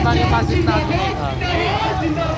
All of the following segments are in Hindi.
भाजपा के पास इतना आदमी नहीं था।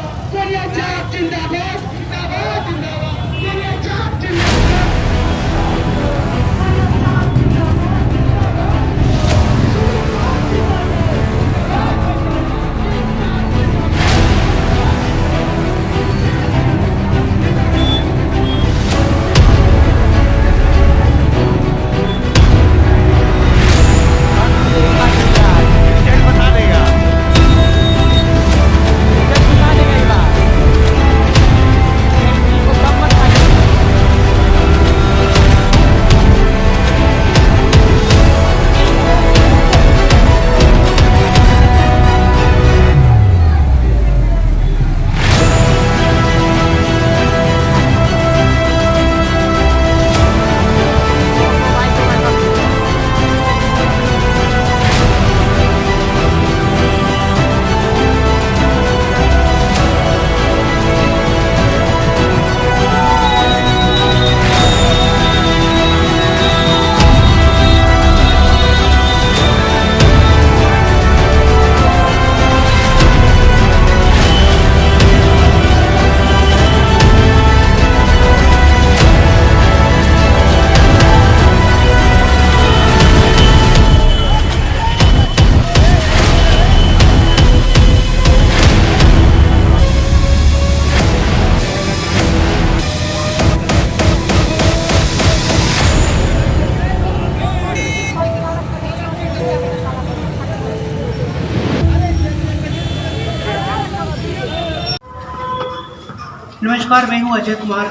नमस्कार, मैं हूं अजय कुमार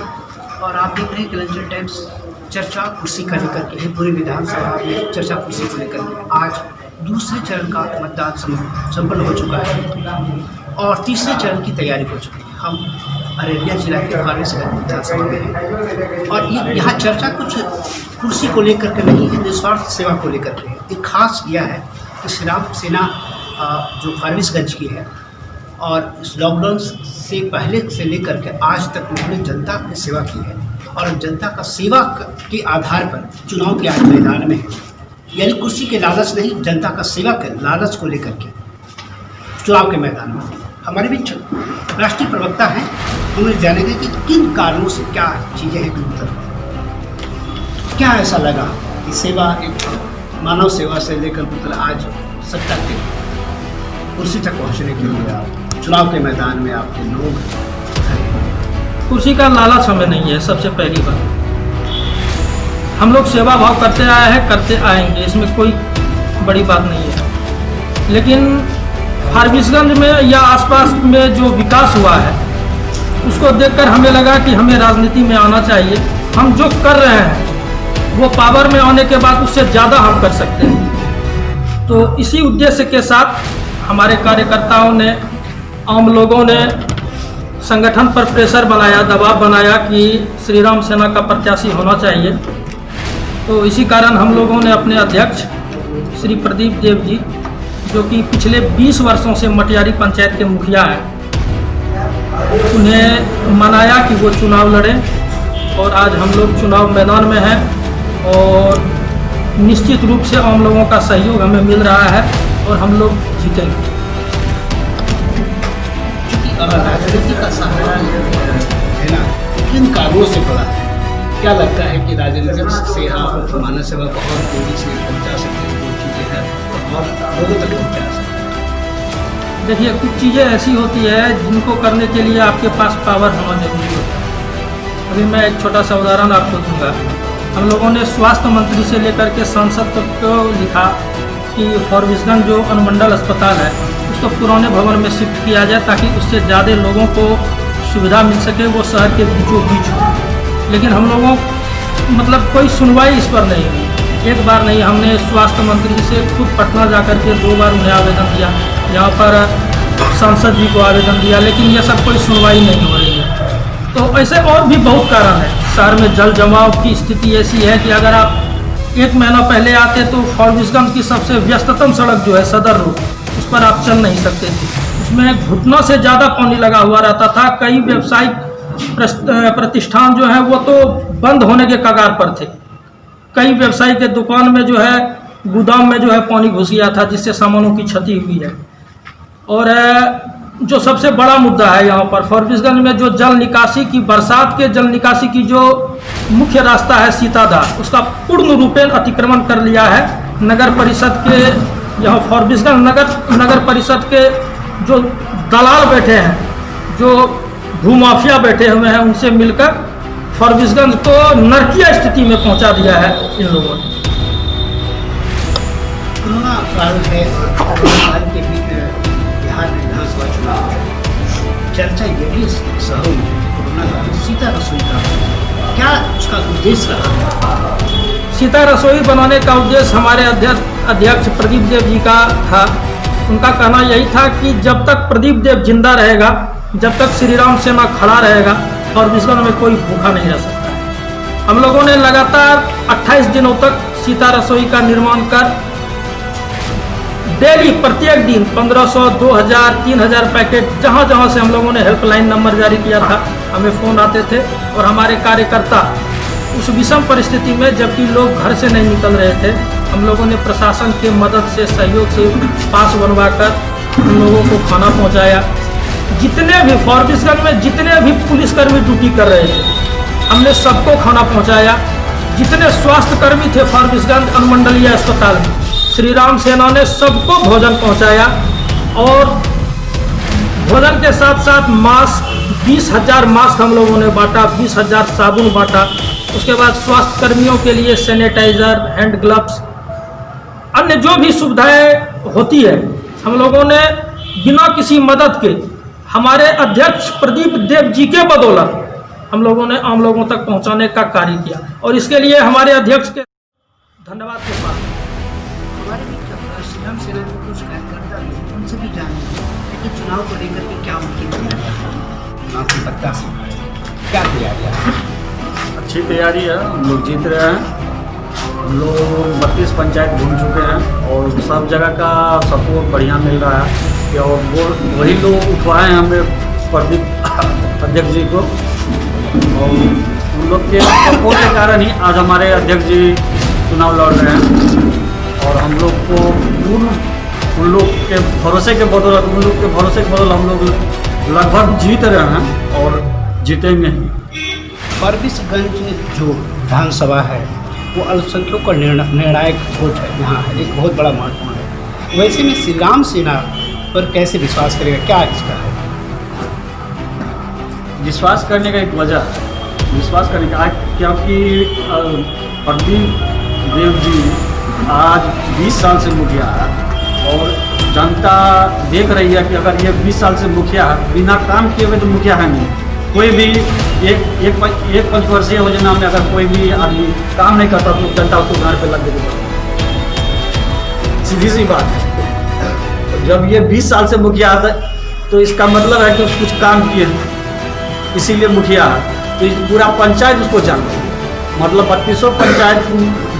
और आप देख रहे हैं कलंजर टाइम्स। चर्चा कुर्सी का लेकर के है। पूरी विधानसभा में चर्चा कुर्सी को लेकर के आज दूसरे चरण का मतदान संपन्न हो चुका है और तीसरे चरण की तैयारी हो चुकी है। हम अररिया जिला के फारबिसगंज विधानसभा में हैं और यहाँ चर्चा कुछ कुर्सी को लेकर के नहीं है, निस्वार्थ सेवा को लेकर के है। एक खास यह है कि श्री राम सेना जो फारबिसगंज की है और इस लॉकडाउन से पहले से लेकर के आज तक उन्होंने जनता की सेवा की है और जनता का सेवा के आधार पर चुनाव के आज मैदान में है। यानी कुर्सी के लालच नहीं, जनता का सेवा के लालच को लेकर के चुनाव के मैदान में हमारे बीच राष्ट्रीय प्रवक्ता हैं। उन्हें जानेंगे कि किन कारणों से क्या चीज़ें हैं, क्या ऐसा लगा कि सेवा एक मानव सेवा से लेकर मतलब आज सत्ता के कुर्सी तक पहुँचने के लिए आप चुनाव के मैदान में आपके लोग हैं। कुर्सी का लालच हमें नहीं है। सबसे पहली बात, हम लोग सेवा भाव करते आए हैं, करते आएंगे, इसमें कोई बड़ी बात नहीं है। लेकिन फारबिसगंज में या आसपास में जो विकास हुआ है उसको देखकर हमें लगा कि हमें राजनीति में आना चाहिए। हम जो कर रहे हैं वो पावर में आने के बाद उससे ज़्यादा हम कर सकते हैं। तो इसी उद्देश्य के साथ हमारे कार्यकर्ताओं ने, आम लोगों ने संगठन पर प्रेशर बनाया, दबाव बनाया कि श्री राम सेना का प्रत्याशी होना चाहिए। तो इसी कारण हम लोगों ने अपने अध्यक्ष श्री प्रदीप देव जी, जो कि पिछले 20 वर्षों से मटियारी पंचायत के मुखिया हैं, उन्हें मनाया कि वो चुनाव लड़ें और आज हम लोग चुनाव मैदान में हैं और निश्चित रूप से आम लोगों का सहयोग हमें मिल रहा है और हम लोग जीतेंगे। राजनीति का सहारा है ना, किन कारणों से पड़ा है? क्या लगता है कि राजनीति से आप मानव सेवा को और तेजी से पहुँचा सकते हैं? कुछ चीज़ें हैं और लोगों तक पहुँचा सकते हैं। देखिए, कुछ चीज़ें ऐसी होती है जिनको करने के लिए आपके पास पावर होना जरूरी होता है। अभी मैं एक छोटा सा उदाहरण आपको दूंगा। हम लोगों ने स्वास्थ्य मंत्री से लेकर के सांसद तक को लिखा कि फारबिसगंज जो अनुमंडल अस्पताल है उसको पुराने भवन में शिफ्ट किया जाए ताकि उससे ज़्यादा लोगों को सुविधा मिल सके, वो शहर के बीचों बीच हो। लेकिन हम लोगों मतलब कोई सुनवाई इस पर नहीं हुई। एक बार नहीं, हमने स्वास्थ्य मंत्री से खुद पटना जाकर के 2 बार उन्हें आवेदन दिया, यहाँ पर सांसद जी को आवेदन दिया, लेकिन यह सब कोई सुनवाई नहीं हो रही है। तो ऐसे और भी बहुत कारण है। शहर में जल जमाव की स्थिति ऐसी है कि अगर आप 1 महीना पहले आते तो फारबिसगंज की सबसे व्यस्ततम सड़क जो है सदर रोड, उस पर आप चल नहीं सकते थे। उसमें घुटनों से ज़्यादा पानी लगा हुआ रहता था। कई व्यावसायिक प्रतिष्ठान जो है वो तो बंद होने के कगार पर थे। कई व्यवसायी के दुकान में जो है, गोदाम में जो है पानी घुस गया था, जिससे सामानों की क्षति हुई है। और जो सबसे बड़ा मुद्दा है यहाँ पर फॉरबिसगंज में जो जल निकासी की, बरसात के जल निकासी की जो मुख्य रास्ता है सीताधार, उसका पूर्ण रूपेण अतिक्रमण कर लिया है नगर परिषद के, यहाँ फॉरबिसगंज नगर परिषद के जो दलाल बैठे हैं, जो भूमाफिया बैठे हुए हैं, उनसे मिलकर फॉरबिसगंज को नरकीय स्थिति में पहुंचा दिया है इन लोगों ने। कोरोना काल है और कोरोना काल के बीच बिहार में विधानसभा चुनाव है। चर्चा ये भी हो रही है कि कोरोना काल में सीता रसोई का क्या उसका उद्देश्य रहा? सीता रसोई बनाने का उद्देश्य हमारे अध्यक्ष प्रदीप देव जी का था। उनका कहना यही था कि जब तक प्रदीप देव जिंदा रहेगा, जब तक श्री राम सेना खड़ा रहेगा, फॉरबिसगंज में कोई भूखा नहीं रह सकता है। हम लोगों ने लगातार 28 दिनों तक सीता रसोई का निर्माण कर डेली प्रत्येक दिन 1500, 2000, 3000 पैकेट, जहाँ जहाँ से हम लोगों ने हेल्पलाइन नंबर जारी किया था, हमें फ़ोन आते थे और हमारे कार्यकर्ता उस विषम परिस्थिति में, जबकि लोग घर से नहीं निकल रहे थे, हम लोगों ने प्रशासन के मदद से, सहयोग से पास बनवाकर उन लोगों को खाना पहुंचाया। जितने भी फॉरबिसगंज में जितने भी पुलिसकर्मी ड्यूटी कर रहे थे, हमने सबको खाना पहुंचाया। जितने स्वास्थ्यकर्मी थे फॉरबिसगंज अनुमंडलीय अस्पताल में, श्री राम सेना ने सबको भोजन पहुंचाया और भोजन के साथ साथ मास्क, 20,000 मास्क हम लोगों ने बांटा, 20,000 साबुन बांटा। उसके बाद स्वास्थ्य कर्मियों के लिए सैनिटाइजर, हैंड ग्लव्स, अन्य जो भी सुविधाएं होती है, हम लोगों ने बिना किसी मदद के, हमारे अध्यक्ष प्रदीप देव जी के बदौलत हम लोगों ने आम लोगों तक पहुंचाने का कार्य किया और इसके लिए हमारे अध्यक्ष के धन्यवाद के साथ हमारे भी श्री राम सेना को कुछ कार्यकर्ता भी, उनसे भी जानेंगे कि चुनाव को लेकर के क्या उनकी तैयारी है, चुनाव की प्रत्याशी क्या तैयारी है? अच्छी तैयारी है, हम लोग जीत रहे हैं। हम लोग 32 पंचायत घूम चुके हैं और सब जगह का सपोर्ट बढ़िया मिल रहा है कि और वो वही लोग उठवाए हैं हमें प्रदीप अध्यक्ष जी को, और उन लोग के सपोर्ट के कारण ही आज हमारे अध्यक्ष जी चुनाव लड़ रहे हैं। और हम लोग को उन लोग के भरोसे के बदौलत, उन लोग के भरोसे के बदौलत हम लोग लगभग जीत रहे हैं और जीतेंगे ही। फॉरबिसगंज जो विधानसभा है वो अल्पसंख्यकों का निर्णायक वोट है, यहाँ है एक बहुत बड़ा महत्वपूर्ण है। वैसे में श्री राम सेना पर कैसे विश्वास करेगा, क्या इसका है? विश्वास करने का एक वजह है, विश्वास करने का क्योंकि प्रदीप देव जी आज 20 साल से मुखिया है और जनता देख रही है कि अगर ये 20 साल से मुखिया है, बिना काम किए हुए तो मुखिया है नहीं। कोई भी एक पंचवर्षीय योजना में अगर कोई भी आदमी काम नहीं करता तो जनता उसको घर पे लग देगी, सीधी सी बात है। तो जब ये 20 साल से मुखिया है तो इसका मतलब है कि कुछ काम किए, इसीलिए मुखिया है। तो पूरा पंचायत उसको जानती है, मतलब 3200 पंचायत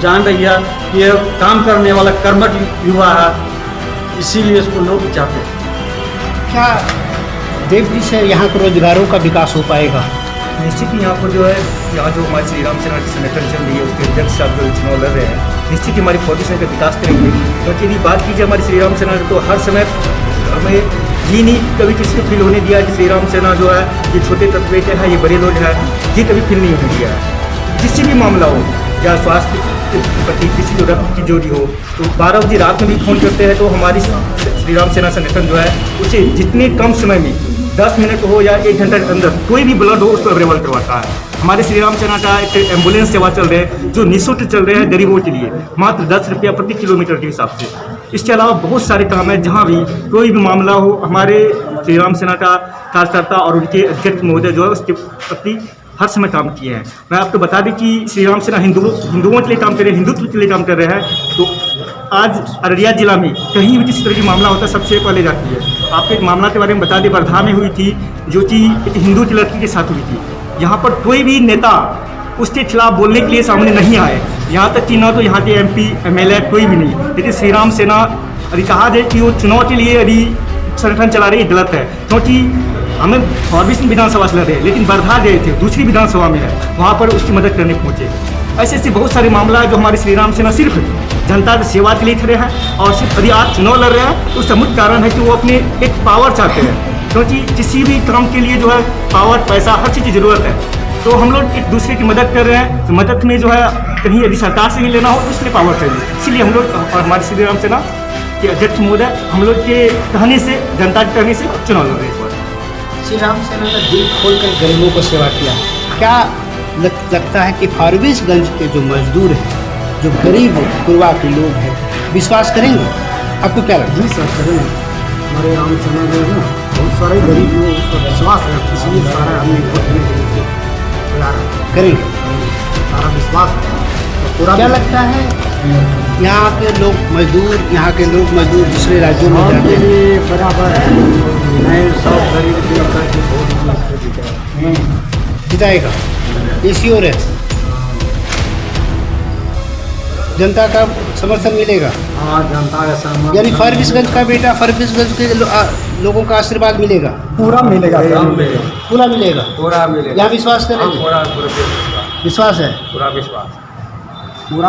जान रही है कि ये काम करने वाला कर्मठ युवा है, इसीलिए इसको लोग चाहते हैं। क्या देव जी से यहाँ के रोजगारों का विकास हो पाएगा? निश्चित ही यहाँ पर जो है, यहाँ जो हमारी श्री राम सेना की संगठन चल रही है उसके अध्यक्ष साहब जो चुनाव लड़ रहे हैं, निश्चित ही हमारी फॉरबिसगंज का विकास करेंगे। क्योंकि यदि बात कीजिए हमारी श्री राम सेना तो हर समय हमें ये नहीं कभी किसी को फील होने दिया कि श्री राम सेना जो है ये छोटे तत्व के हैं, ये बड़े लोग हैं, ये कभी फील नहीं होने दिया है। जिससे भी मामला हो, या स्वास्थ्य के प्रति किसी जो रक्त की जोड़ी हो, तो 12 बजे रात में भी फ़ोन करते हैं तो हमारी श्री राम सेना संगठन जो है उसे जितने कम समय में 10 मिनट हो या 1 घंटे के अंदर कोई भी ब्लड हो उसको अवेलेबल करवाता है। हमारे श्री राम सेना का एक एम्बुलेंस सेवा चल रहे हैं जो निःशुल्क चल रहे हैं गरीबों के लिए, मात्र 10 रुपया प्रति किलोमीटर के हिसाब से। इसके अलावा बहुत सारे काम है, जहाँ भी कोई भी मामला हो हमारे श्री राम सेना का कार्यकर्ता और उनके अध्यक्ष महोदय जो है उसके प्रति हर समय काम किए हैं। मैं आपको बता दें कि श्री राम सेना हिंदुओं के लिए काम कर रहे हैं, हिंदुत्व के लिए काम कर रहे हैं। तो आज अररिया जिला में कहीं भी किसी तरह की मामला होता है सबसे पहले जाती है। आपको एक मामला के बारे में बता दें, वर्धा में हुई थी, जो कि एक हिंदू की लड़की के साथ हुई थी। यहाँ पर कोई भी नेता उसके खिलाफ बोलने के लिए सामने नहीं आए, यहाँ तक कि न तो यहाँ के MP MLA कोई भी नहीं। लेकिन श्री राम सेना यदि कहा जाए कि वो चुनाव के लिए यदि संगठन चला रही है, गलत है। क्योंकि हमें फॉरबिसगंज विधानसभा से लड़ रहे, लेकिन वर्धा गए थे, दूसरी विधानसभा में है, वहाँ पर उसकी मदद करने पहुँचे। ऐसे ऐसे बहुत सारे मामला है जो हमारी श्री राम सेना सिर्फ जनता की सेवा के लिए खड़े हैं। और सिर्फ यदि आज चुनाव लड़ रहे हैं तो उसका मुख्य कारण है कि वो अपने एक पावर चाहते हैं, क्योंकि किसी भी काम के लिए जो है पावर, पैसा, हर चीज़ की ज़रूरत है। तो हम लोग एक दूसरे की मदद कर रहे हैं, तो मदद में जो है कहीं यदि सरकार से ही लेना हो तो इसलिए पावर चाहिए। इसीलिए हम लोग और हमारे श्री राम सेना के अध्यक्ष महोदय हम लोग के कहने से, जनता के कहने से चुनाव लड़ रहे हैं इस बार। श्री राम सेना ने दिल खोलकर गरीबों को सेवा किया। क्या लगता है कि फारबिसगंज के जो मजदूर हैं, जो गरीब गुरबा के लोग हैं, विश्वास करेंगे? आपको क्या लगता है? जी सर, करेंगे। हमारे राम सेना जो है ना, बहुत सारे गरीब लोग उस पर विश्वास है, इसलिए सारा हमने वोट देने के लिए तैयार है। करेंगे। सारा विश्वास है। तो पूरा क्या लगता है यहाँ के लोग मजदूर दूसरे राज्यों में जाते के हैं, लिए बराबर है। मैं सब गरीब देख करके वोट जिताएगा? ये श्योर है? जनता का समर्थन मिलेगा? हाँ, जनता का समर्थन यानी फारबिसगंज का बेटा, फारबिसगंज के लोगों का आशीर्वाद मिलेगा? पूरा मिलेगा। पूरा मिलेगा? पूरा मिलेगा। यहाँ विश्वास करेंगे? पूरा विश्वास है? पूरा विश्वास। पूरा